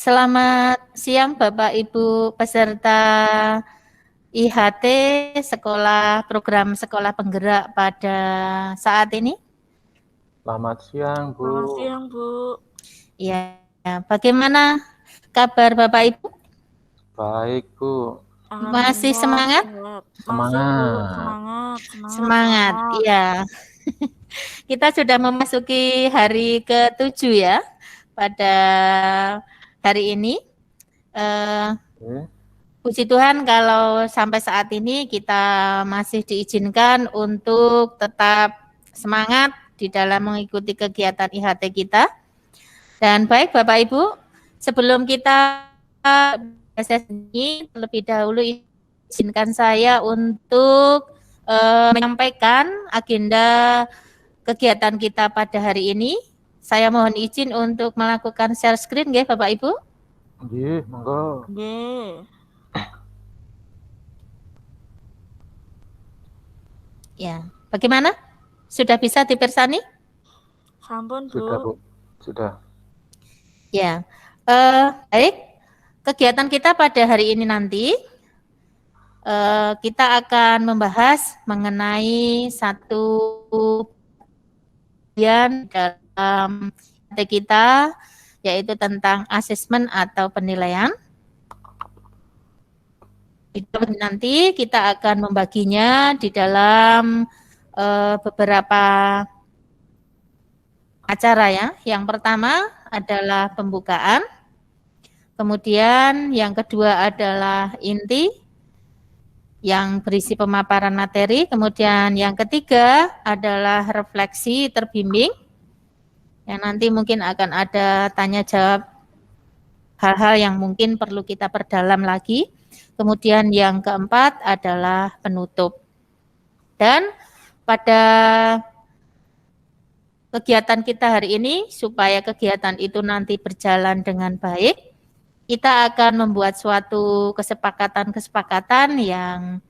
Selamat siang Bapak Ibu peserta IHT program sekolah penggerak pada saat ini. Selamat siang, Bu. Selamat siang, Bu. Ya, bagaimana kabar Bapak Ibu? Baik, Bu. Masih semangat? Semangat. Semangat, iya. Kita sudah memasuki hari ke-7 ya pada hari ini. Puji Tuhan kalau sampai saat ini kita masih diizinkan untuk tetap semangat di dalam mengikuti kegiatan IHT kita. Dan baik Bapak Ibu, sebelum kita sesi terlebih dahulu izinkan saya untuk menyampaikan agenda kegiatan kita pada hari ini. Saya mohon izin untuk melakukan share screen ya Bapak Ibu. Nggih, monggo. Nggih. Ya, bagaimana? Sudah bisa dipersani? Sampun, Bu. Sudah, Bu. Sudah. Ya, baik. Kegiatan kita pada hari ini nanti, kita akan membahas mengenai satu bagian dalam kita, yaitu tentang asesmen atau penilaian. Nanti kita akan membaginya di dalam beberapa acara ya. Yang pertama adalah pembukaan, kemudian yang kedua adalah inti yang berisi pemaparan materi, kemudian yang ketiga adalah refleksi terbimbing, yang nanti mungkin akan ada tanya jawab hal-hal yang mungkin perlu kita perdalam lagi. Kemudian yang keempat adalah penutup. Dan pada kegiatan kita hari ini, supaya kegiatan itu nanti berjalan dengan baik, kita akan membuat suatu kesepakatan-kesepakatan yang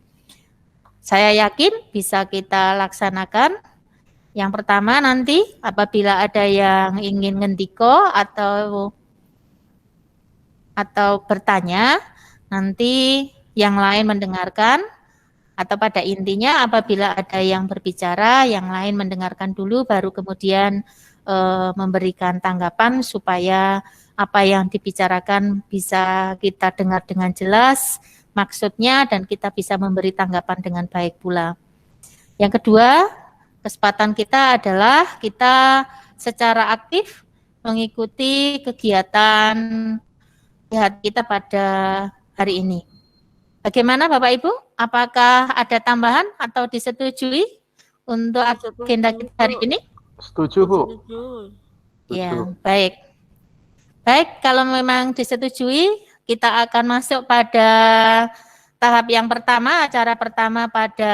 saya yakin bisa kita laksanakan. Yang pertama nanti apabila ada yang ingin ngendiko atau bertanya, nanti yang lain mendengarkan, atau pada intinya apabila ada yang berbicara, yang lain mendengarkan dulu, baru kemudian memberikan tanggapan supaya apa yang dibicarakan bisa kita dengar dengan jelas maksudnya dan kita bisa memberi tanggapan dengan baik pula. Yang kedua, kesempatan kita adalah kita secara aktif mengikuti kegiatan kita pada hari ini. Bagaimana Bapak Ibu? Apakah ada tambahan atau disetujui untuk agenda kita hari ini? Setuju, Bu. Ya, baik. Baik, kalau memang disetujui, kita akan masuk pada tahap yang pertama, acara pertama pada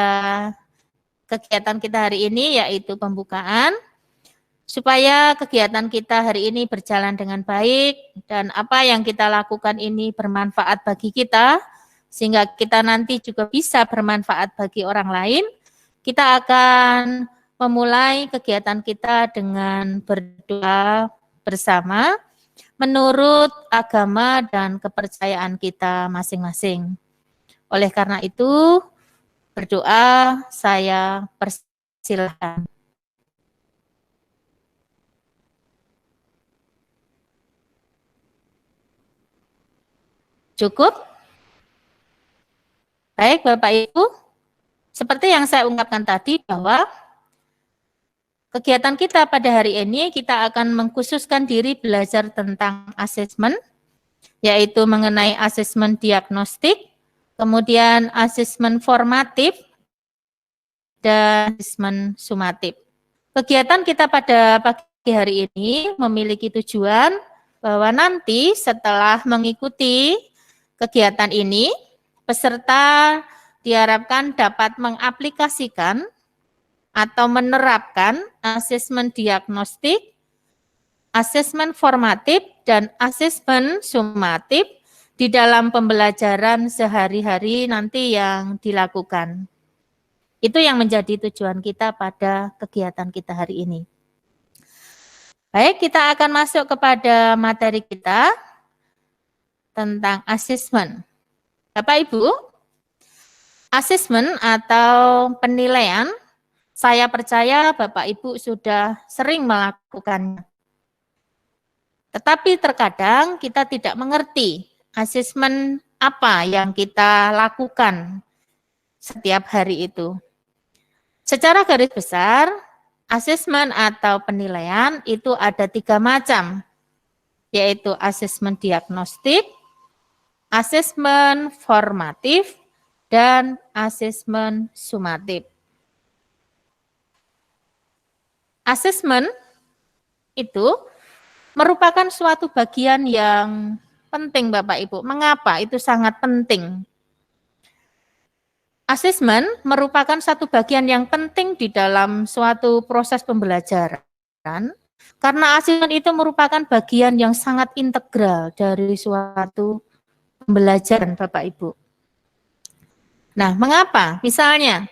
kegiatan kita hari ini, yaitu pembukaan. Supaya kegiatan kita hari ini berjalan dengan baik dan apa yang kita lakukan ini bermanfaat bagi kita, sehingga kita nanti juga bisa bermanfaat bagi orang lain, kita akan memulai kegiatan kita dengan berdoa bersama menurut agama dan kepercayaan kita masing-masing. Oleh karena itu, berdoa saya persilahkan. Cukup? Baik Bapak Ibu, seperti yang saya ungkapkan tadi bahwa kegiatan kita pada hari ini kita akan mengkhususkan diri belajar tentang asesmen, yaitu mengenai asesmen diagnostik, kemudian asesmen formatif, dan asesmen sumatif. Kegiatan kita pada pagi hari ini memiliki tujuan bahwa nanti setelah mengikuti kegiatan ini, peserta diharapkan dapat mengaplikasikan atau menerapkan asesmen diagnostik, asesmen formatif, dan asesmen sumatif di dalam pembelajaran sehari-hari nanti yang dilakukan. Itu yang menjadi tujuan kita pada kegiatan kita hari ini. Baik, kita akan masuk kepada materi kita. tentang asesmen. Bapak Ibu, asesmen atau penilaian, saya percaya Bapak Ibu sudah sering melakukannya. Tetapi terkadang kita tidak mengerti asesmen apa yang kita lakukan setiap hari itu. Secara garis besar, asesmen atau penilaian itu ada 3 macam, yaitu asesmen diagnostik, asesmen formatif, dan asesmen sumatif. Asesmen itu merupakan suatu bagian yang penting Bapak Ibu. Mengapa itu sangat penting? Asesmen merupakan satu bagian yang penting di dalam suatu proses pembelajaran, karena asesmen itu merupakan bagian yang sangat integral dari suatu pembelajaran Bapak Ibu. Nah, mengapa? Misalnya,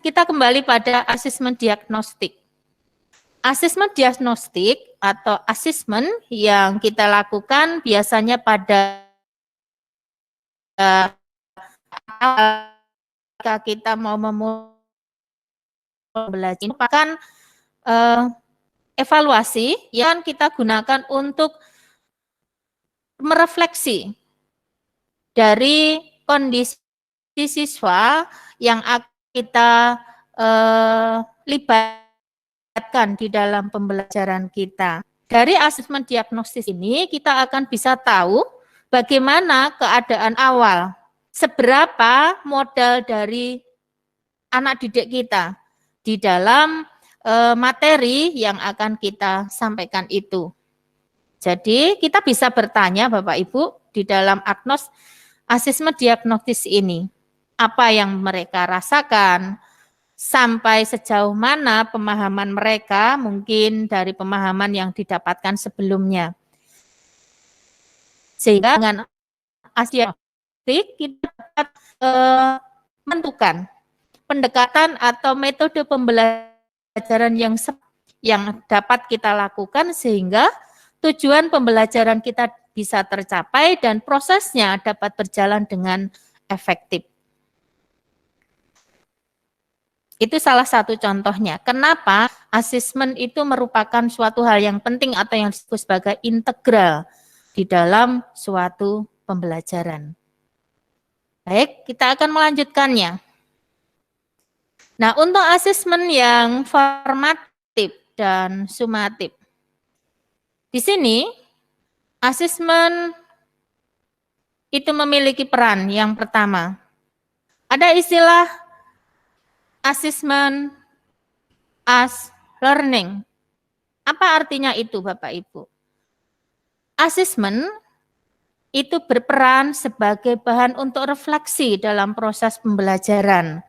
kita kembali pada asesmen diagnostik. Asesmen diagnostik atau asesmen yang kita lakukan biasanya pada ketika kita mau memulai belajar, merupakan evaluasi yang kita gunakan untuk merefleksi dari kondisi siswa yang kita libatkan di dalam pembelajaran kita. Dari asesmen diagnostis ini kita akan bisa tahu bagaimana keadaan awal, seberapa modal dari anak didik kita di dalam materi yang akan kita sampaikan itu. Jadi kita bisa bertanya Bapak Ibu di dalam asesmen diagnostis ini, apa yang mereka rasakan, sampai sejauh mana pemahaman mereka mungkin dari pemahaman yang didapatkan sebelumnya. Sehingga dengan asesmen kita dapat menentukan pendekatan atau metode pembelajaran yang dapat kita lakukan sehingga tujuan pembelajaran kita bisa tercapai dan prosesnya dapat berjalan dengan efektif. Itu salah satu contohnya. Kenapa asesmen itu merupakan suatu hal yang penting atau yang disebut sebagai integral di dalam suatu pembelajaran. Baik, kita akan melanjutkannya. Nah, untuk asesmen yang formatif dan sumatif. Di sini, asesmen itu memiliki peran yang pertama. Ada istilah asesmen as learning. Apa artinya itu, Bapak Ibu? Asesmen itu berperan sebagai bahan untuk refleksi dalam proses pembelajaran.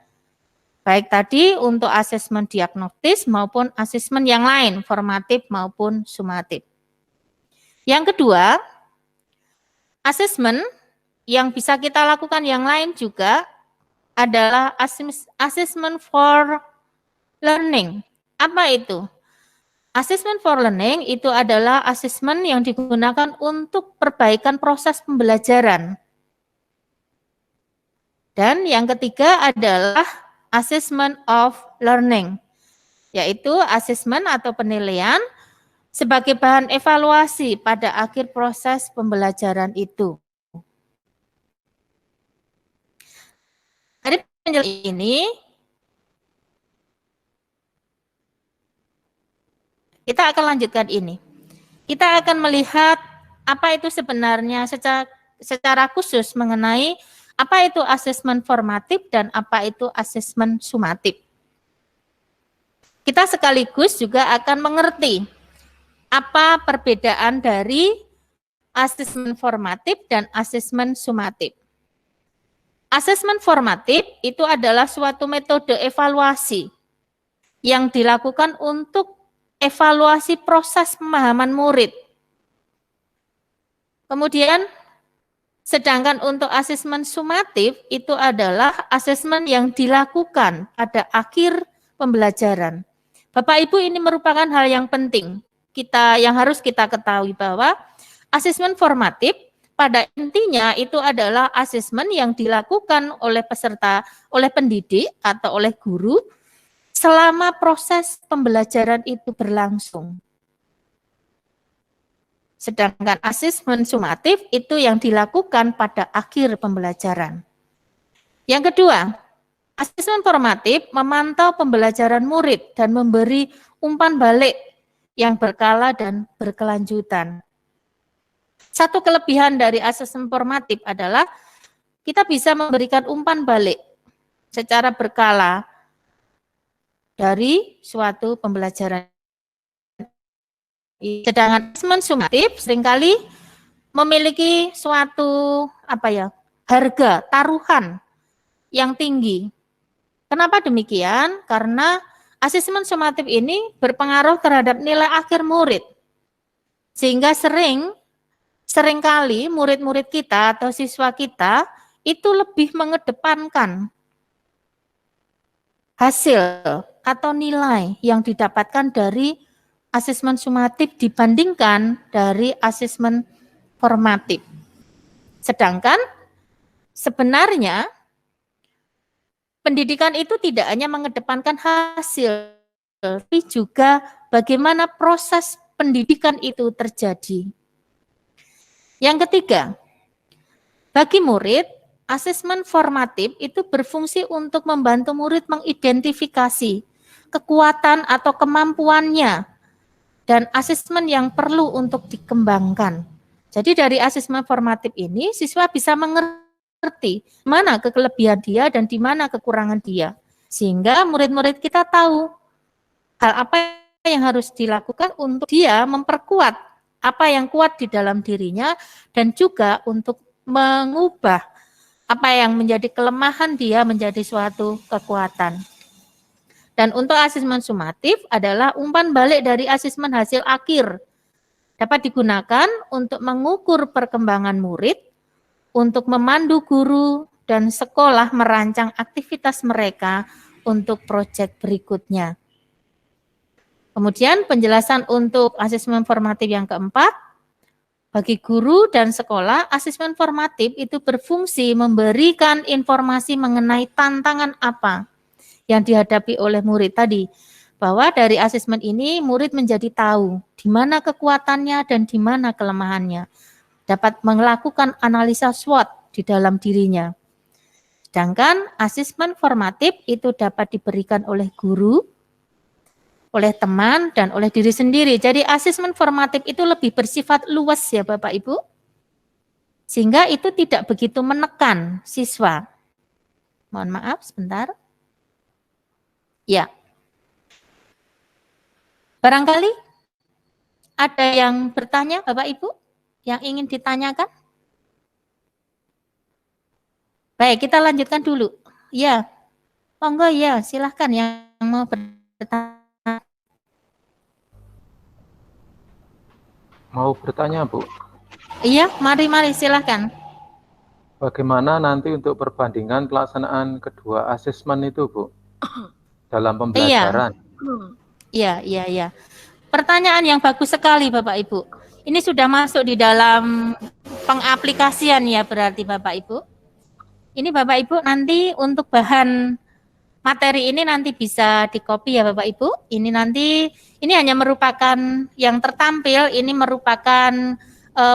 Baik tadi untuk asesmen diagnostis maupun asesmen yang lain, formatif maupun sumatif. Yang kedua, asesmen yang bisa kita lakukan yang lain juga adalah assessment for learning. Apa itu? Assessment for learning itu adalah asesmen yang digunakan untuk perbaikan proses pembelajaran. Dan yang ketiga adalah assessment of learning, yaitu asesmen atau penilaian sebagai bahan evaluasi pada akhir proses pembelajaran itu. Dari penjelasan ini, kita akan lanjutkan ini. Kita akan melihat apa itu sebenarnya secara khusus mengenai apa itu asesmen formatif dan apa itu asesmen sumatif. Kita sekaligus juga akan mengerti apa perbedaan dari asesmen formatif dan asesmen sumatif. Asesmen formatif itu adalah suatu metode evaluasi yang dilakukan untuk evaluasi proses pemahaman murid. Kemudian, sedangkan untuk asesmen sumatif itu adalah asesmen yang dilakukan pada akhir pembelajaran. Bapak Ibu, ini merupakan hal yang penting yang harus kita ketahui bahwa Asesmen formatif pada intinya itu adalah asesmen yang dilakukan oleh peserta, oleh pendidik atau oleh guru selama proses pembelajaran itu berlangsung. Sedangkan asesmen sumatif itu yang dilakukan pada akhir pembelajaran. Yang kedua, asesmen formatif memantau pembelajaran murid dan memberi umpan balik yang berkala dan berkelanjutan. Satu kelebihan dari asesmen formatif adalah kita bisa memberikan umpan balik secara berkala dari suatu pembelajaran. Sedangkan asesmen sumatif seringkali memiliki suatu harga taruhan yang tinggi. Kenapa demikian? Karena asesmen sumatif ini berpengaruh terhadap nilai akhir murid. Sehingga seringkali murid-murid kita atau siswa kita itu lebih mengedepankan hasil atau nilai yang didapatkan dari asesmen sumatif dibandingkan dari asesmen formatif. Sedangkan sebenarnya pendidikan itu tidak hanya mengedepankan hasil, tapi juga bagaimana proses pendidikan itu terjadi. Yang ketiga, bagi murid, asesmen formatif itu berfungsi untuk membantu murid mengidentifikasi kekuatan atau kemampuannya dan asesmen yang perlu untuk dikembangkan. Jadi dari asesmen formatif ini, siswa bisa mengerti mana kelebihan dia dan di mana kekurangan dia. Sehingga murid-murid kita tahu hal apa yang harus dilakukan untuk dia memperkuat apa yang kuat di dalam dirinya dan juga untuk mengubah apa yang menjadi kelemahan dia menjadi suatu kekuatan. Dan untuk asesmen sumatif adalah umpan balik dari asesmen hasil akhir. Dapat digunakan untuk mengukur perkembangan murid, untuk memandu guru dan sekolah merancang aktivitas mereka untuk proyek berikutnya. Kemudian penjelasan untuk asesmen formatif yang keempat, bagi guru dan sekolah, asesmen formatif itu berfungsi memberikan informasi mengenai tantangan apa yang dihadapi oleh murid tadi, bahwa dari asesmen ini murid menjadi tahu di mana kekuatannya dan di mana kelemahannya, dapat melakukan analisa SWOT di dalam dirinya. Sedangkan asesmen formatif itu dapat diberikan oleh guru, oleh teman, dan oleh diri sendiri. Jadi asesmen formatif itu lebih bersifat luas ya Bapak Ibu, sehingga itu tidak begitu menekan siswa. Mohon maaf sebentar. Ya. Barangkali ada yang bertanya Bapak Ibu yang ingin ditanyakan? Baik, kita lanjutkan dulu. Ya, monggo ya, silahkan yang mau bertanya. Mau bertanya, Bu? Iya, mari silahkan. Bagaimana nanti untuk perbandingan pelaksanaan kedua asesmen itu, Bu? Dalam pembelajaran. Iya. Pertanyaan yang bagus sekali Bapak Ibu. Ini sudah masuk di dalam pengaplikasian ya berarti Bapak Ibu. Ini Bapak Ibu nanti untuk bahan materi ini nanti bisa di-copy ya Bapak Ibu. Ini hanya merupakan yang tertampil, ini merupakan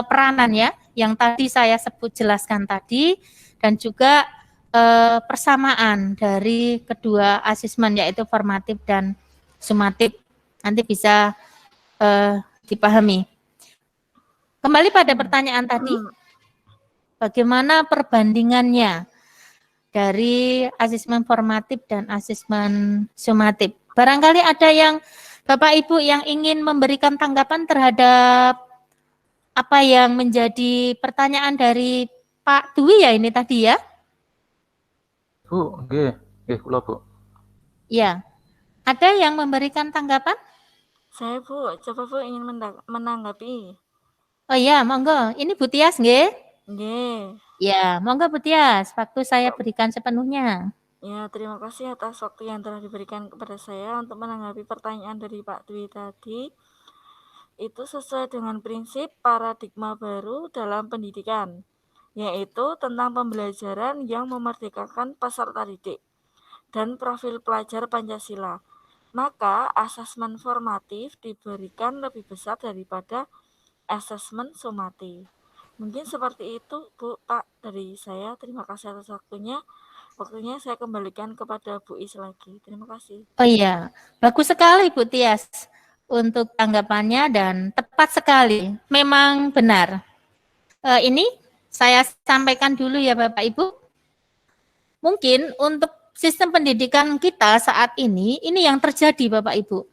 peranan ya, yang tadi saya jelaskan tadi, dan juga persamaan dari kedua asesmen yaitu formatif dan sumatif. Nanti bisa dipahami. Kembali pada pertanyaan tadi, bagaimana perbandingannya dari asesmen formatif dan asesmen sumatif? Barangkali ada yang Bapak Ibu yang ingin memberikan tanggapan terhadap apa yang menjadi pertanyaan dari Pak Dwi ya ini tadi ya? Bu, nggih kula, Bu. Ya. Ada yang memberikan tanggapan? Saya Bu, coba Bu ingin menanggapi. Oh iya, monggo. Ini Bu Tias nggih? Nggih. Ya, monggo Bu Tias. Waktu saya berikan sepenuhnya. Ya, terima kasih atas waktu yang telah diberikan kepada saya untuk menanggapi pertanyaan dari Pak Dwi tadi. itu sesuai dengan prinsip paradigma baru dalam pendidikan, yaitu tentang pembelajaran yang memerdekakan peserta didik dan profil pelajar Pancasila. Maka asesmen formatif diberikan lebih besar daripada asesmen sumatif. Mungkin seperti itu, Bu, Pak, dari saya. Terima kasih atas waktunya. Waktunya saya kembalikan kepada Bu Is lagi. Terima kasih. Oh iya, bagus sekali Bu Tias untuk tanggapannya dan tepat sekali. Memang benar. Ini saya sampaikan dulu ya Bapak Ibu. Mungkin untuk sistem pendidikan kita saat ini yang terjadi Bapak Ibu.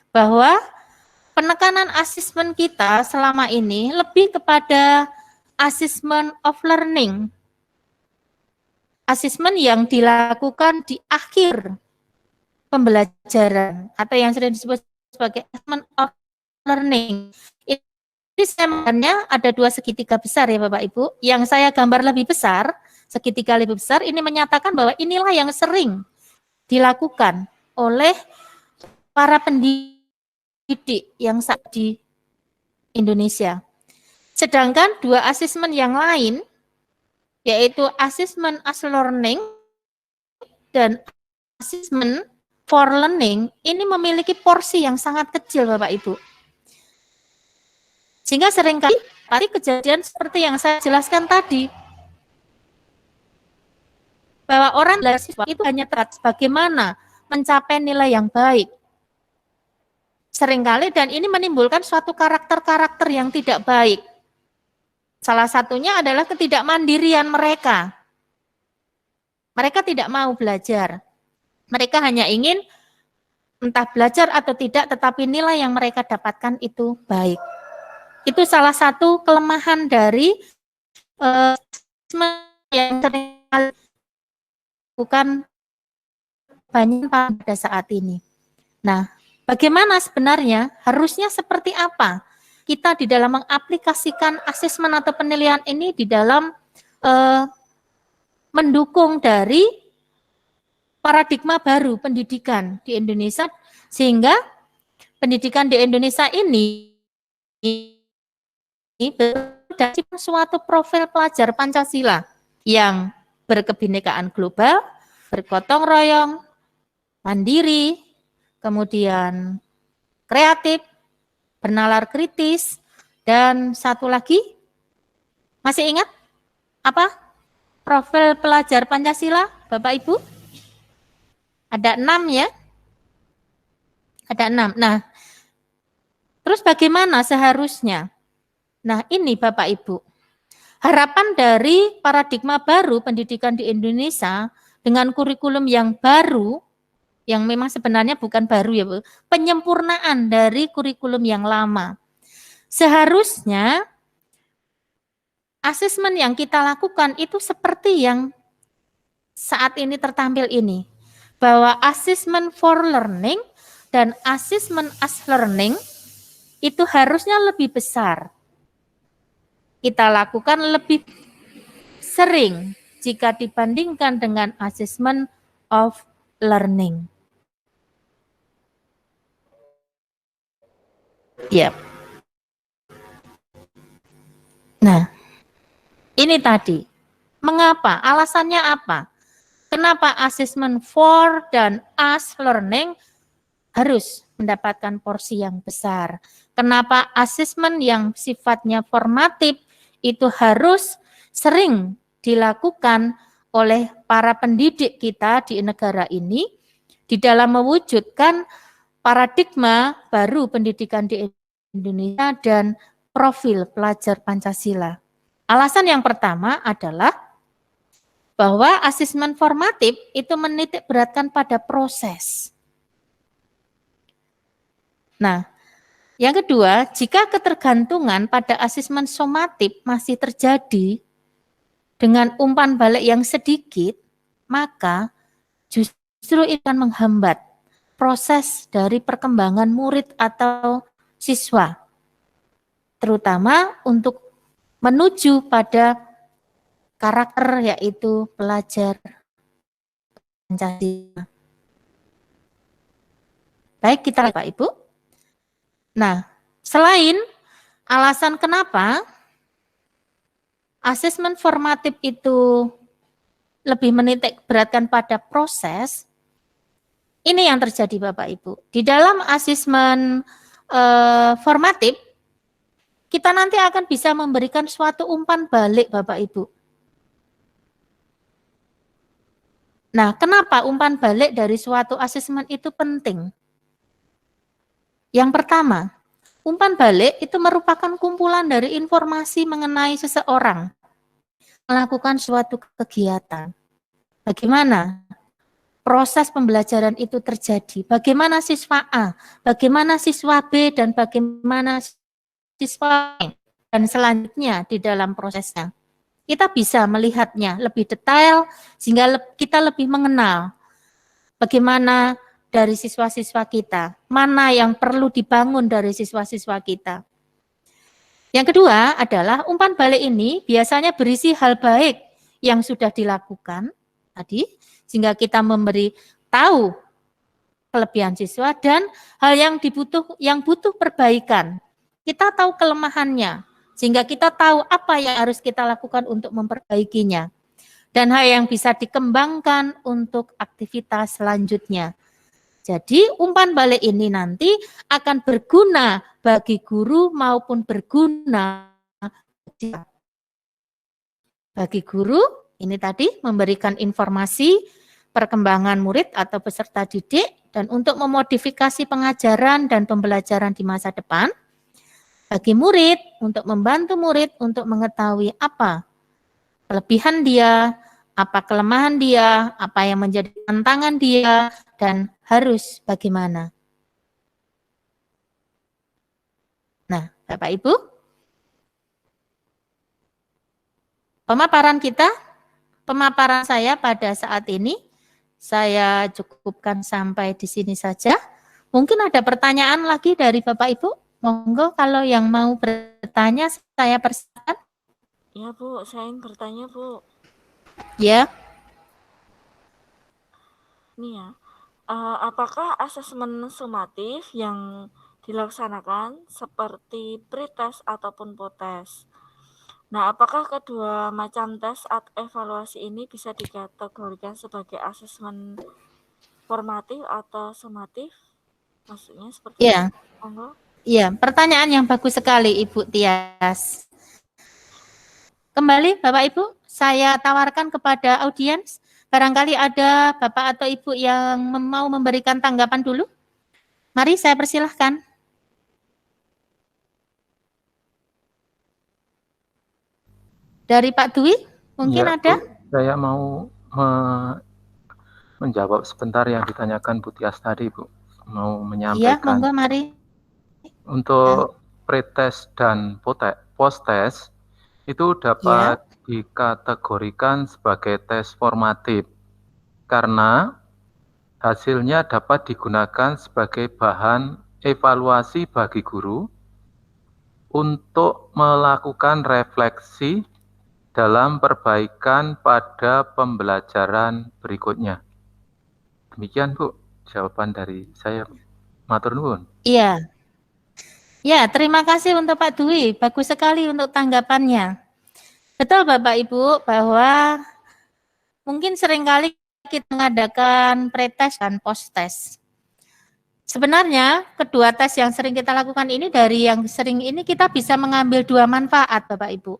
Bahwa penekanan asesmen kita selama ini lebih kepada assessment of learning. Asesmen yang dilakukan di akhir pembelajaran atau yang sering disebut sebagai assessment of learning. Ini sebenarnya ada dua segitiga besar ya Bapak Ibu. Yang saya gambar lebih besar, segitiga lebih besar, ini menyatakan bahwa inilah yang sering dilakukan oleh para pendidik yang saat di Indonesia. Sedangkan dua asesmen yang lain, yaitu assessment as learning dan assessment for learning, ini memiliki porsi yang sangat kecil Bapak Ibu. Sehingga seringkali kejadian seperti yang saya jelaskan tadi, bahwa orang siswa itu hanya terlihat bagaimana mencapai nilai yang baik. Seringkali dan ini menimbulkan suatu karakter-karakter yang tidak baik. Salah satunya adalah ketidakmandirian mereka. Mereka tidak mau belajar. Mereka hanya ingin entah belajar atau tidak, tetapi nilai yang mereka dapatkan itu baik. Itu salah satu kelemahan dari yang sering dilakukan banyak pada saat ini. Nah, bagaimana sebenarnya, harusnya seperti apa kita di dalam mengaplikasikan asesmen atau penilaian ini di dalam mendukung dari paradigma baru pendidikan di Indonesia, sehingga pendidikan di Indonesia ini berdasarkan suatu profil pelajar Pancasila yang berkebinekaan global, bergotong royong, mandiri, kemudian kreatif, bernalar kritis, dan satu lagi, masih ingat apa profil pelajar Pancasila, Bapak Ibu? Ada 6 ya? Ada 6. Nah, terus bagaimana seharusnya? Nah, ini Bapak Ibu, harapan dari paradigma baru pendidikan di Indonesia dengan kurikulum yang baru, yang memang sebenarnya bukan baru ya Bu, penyempurnaan dari kurikulum yang lama. Seharusnya asesmen yang kita lakukan itu seperti yang saat ini tertampil ini, bahwa assessment for learning dan assessment as learning itu harusnya lebih besar. Kita lakukan lebih sering jika dibandingkan dengan assessment of learning. Ya. Nah, ini tadi. Mengapa? Alasannya apa? Kenapa assessment for dan as learning harus mendapatkan porsi yang besar? Kenapa assessment yang sifatnya formatif itu harus sering dilakukan oleh para pendidik kita di negara ini di dalam mewujudkan paradigma baru pendidikan di Indonesia dan profil pelajar Pancasila? Alasan yang pertama adalah bahwa asesmen formatif itu menitik beratkan pada proses. Nah, yang kedua, jika ketergantungan pada asesmen somatif masih terjadi dengan umpan balik yang sedikit, maka justru itu akan menghambat proses dari perkembangan murid atau siswa, terutama untuk menuju pada karakter yaitu pelajar Pancasila. Baik, kita Pak Ibu. Nah, Selain alasan kenapa asesmen formatif itu lebih menitik beratkan pada proses, ini yang terjadi Bapak Ibu. Di dalam asesmen formatif, kita nanti akan bisa memberikan suatu umpan balik Bapak Ibu. Nah, kenapa umpan balik dari suatu asesmen itu penting? Yang pertama, umpan balik itu merupakan kumpulan dari informasi mengenai seseorang melakukan suatu kegiatan. Bagaimana proses pembelajaran itu terjadi? Bagaimana siswa A, bagaimana siswa B, dan bagaimana siswa B, dan selanjutnya di dalam prosesnya. Kita bisa melihatnya lebih detail sehingga kita lebih mengenal bagaimana dari siswa-siswa kita, mana yang perlu dibangun dari siswa-siswa kita. Yang kedua adalah umpan balik ini biasanya berisi hal baik yang sudah dilakukan tadi, sehingga kita memberi tahu kelebihan siswa dan hal yang butuh perbaikan. Kita tahu kelemahannya, sehingga kita tahu apa yang harus kita lakukan untuk memperbaikinya. Dan hal yang bisa dikembangkan untuk aktivitas selanjutnya. Jadi umpan balik ini nanti akan berguna bagi guru maupun berguna bagi guru. Ini tadi memberikan informasi perkembangan murid atau peserta didik dan untuk memodifikasi pengajaran dan pembelajaran di masa depan. Bagi murid, untuk membantu murid untuk mengetahui apa kelebihan dia, apa kelemahan dia, apa yang menjadi tantangan dia, dan harus bagaimana. Nah, Bapak Ibu, pemaparan saya pada saat ini, saya cukupkan sampai di sini saja. Mungkin ada pertanyaan lagi dari Bapak Ibu? Monggo kalau yang mau bertanya saya persilakan. Ya Bu, saya ingin bertanya Bu. Ya. Nih ya, apakah asesmen sumatif yang dilaksanakan seperti pretest ataupun potes? Nah, apakah kedua macam tes atau evaluasi ini bisa dikategorikan sebagai asesmen formatif atau sumatif? Maksudnya seperti Ya. itu? Iya, pertanyaan yang bagus sekali Ibu Tias. Kembali Bapak Ibu, saya tawarkan kepada audiens, barangkali ada Bapak atau Ibu yang mau memberikan tanggapan dulu. Mari saya persilahkan. Dari Pak Dwi, mungkin Ya, ada? Bu, saya mau menjawab sebentar yang ditanyakan Bu Tias tadi, Bu. Mau Iya, menyampaikan. monggo mari. Untuk pretest dan post-test itu dapat dikategorikan sebagai tes formatif karena hasilnya dapat digunakan sebagai bahan evaluasi bagi guru untuk melakukan refleksi dalam perbaikan pada pembelajaran berikutnya. Demikian Bu, jawaban dari saya. Matur nuwun. Iya. Ya, terima kasih untuk Pak Dwi. Bagus sekali untuk tanggapannya. Betul Bapak Ibu bahwa mungkin seringkali kita mengadakan pretest dan post-test. Sebenarnya kedua tes yang sering kita lakukan ini dari yang sering ini kita bisa mengambil dua manfaat Bapak Ibu.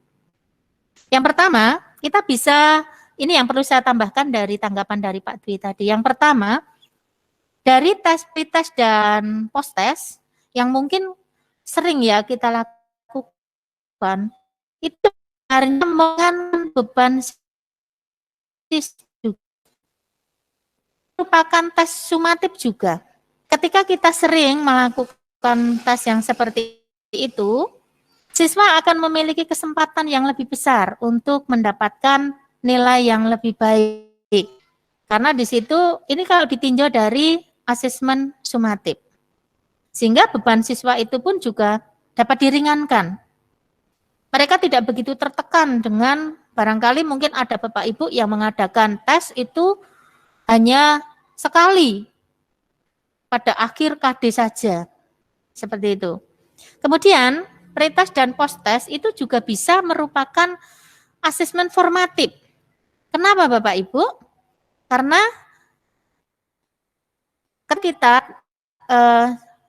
Yang pertama, kita bisa, ini yang perlu saya tambahkan dari tanggapan dari Pak Dwi tadi. Yang pertama, dari tes pretest dan post-test yang mungkin sering ya kita lakukan, itu mengandung beban siswa. Merupakan tes sumatif juga. Ketika kita sering melakukan tes yang seperti itu, siswa akan memiliki kesempatan yang lebih besar untuk mendapatkan nilai yang lebih baik. Karena di situ, ini kalau ditinjau dari asesmen sumatif. Sehingga beban siswa itu pun juga dapat diringankan. Mereka tidak begitu tertekan dengan barangkali mungkin ada Bapak Ibu yang mengadakan tes itu hanya sekali pada akhir KD saja. Seperti itu. Kemudian pretest dan posttest itu juga bisa merupakan asesmen formatif. Kenapa Bapak Ibu? Karena kita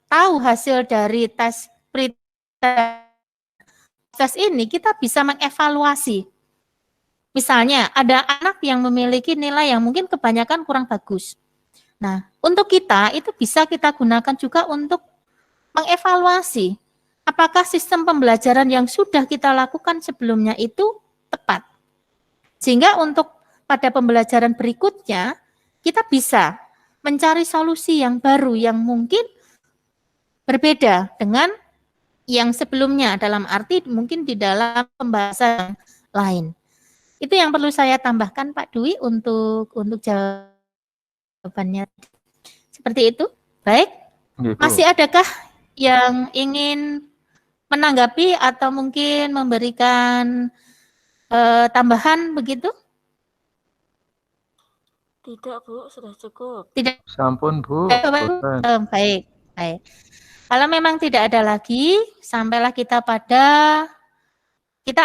tahu hasil dari tes pretest ini, kita bisa mengevaluasi. Misalnya ada anak yang memiliki nilai yang mungkin kebanyakan kurang bagus. Nah, untuk kita itu bisa kita gunakan juga untuk mengevaluasi apakah sistem pembelajaran yang sudah kita lakukan sebelumnya itu tepat. Sehingga untuk pada pembelajaran berikutnya kita bisa mencari solusi yang baru yang mungkin berbeda dengan yang sebelumnya, dalam arti mungkin di dalam pembahasan lain. Itu yang perlu saya tambahkan Pak Dwi untuk jawabannya. Seperti itu. Baik. Masih adakah yang ingin menanggapi atau mungkin memberikan tambahan begitu? Tidak, Bu, sudah cukup. Tidak. Sampun, Bu. Baik, baik. Kalau memang tidak ada lagi, sampailah kita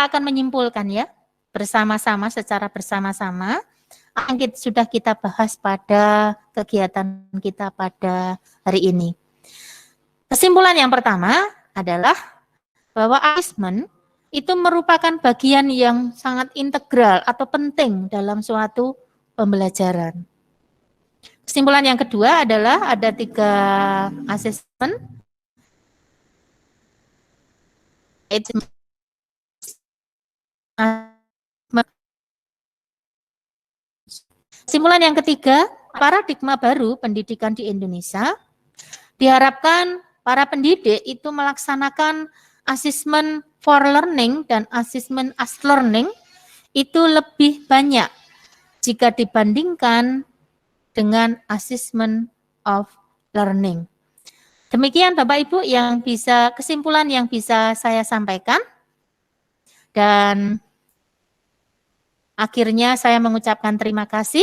akan menyimpulkan ya, bersama-sama, secara bersama-sama, yang sudah kita bahas pada kegiatan kita pada hari ini. Kesimpulan yang pertama adalah bahwa asesmen itu merupakan bagian yang sangat integral atau penting dalam suatu pembelajaran. Kesimpulan yang kedua adalah ada 3 asesmen. Kesimpulan yang ketiga, paradigma baru pendidikan di Indonesia diharapkan para pendidik itu melaksanakan asesmen for learning dan asesmen as learning itu lebih banyak jika dibandingkan dengan assessment of learning. Demikian Bapak Ibu kesimpulan yang bisa saya sampaikan. Dan akhirnya saya mengucapkan terima kasih.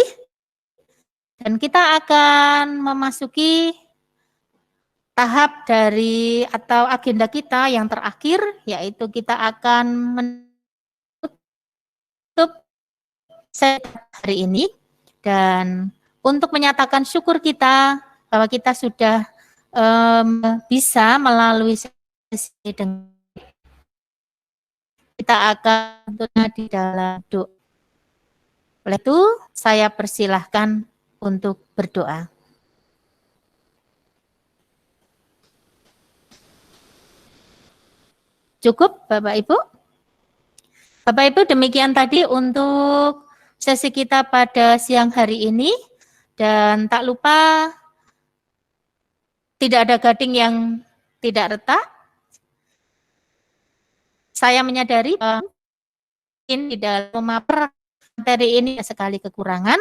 Dan kita akan memasuki tahap dari atau agenda kita yang terakhir, yaitu kita akan menutup hari ini. Dan untuk menyatakan syukur kita bahwa kita sudah bisa melalui sesi dengan kita akan di dalam doa. Oleh itu, saya persilahkan untuk berdoa. Cukup, Bapak Ibu? Bapak Ibu, demikian tadi untuk sesi kita pada siang hari ini. Dan tak lupa, tidak ada gading yang tidak retak. Saya menyadari bahwa di dalam memaper materi ini sekali kekurangan.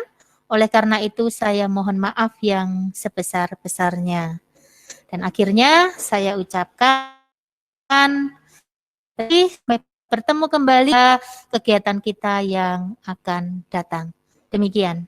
Oleh karena itu, saya mohon maaf yang sebesar-besarnya. Dan akhirnya saya ucapkan bertemu kembali kegiatan kita yang akan datang. Demikian.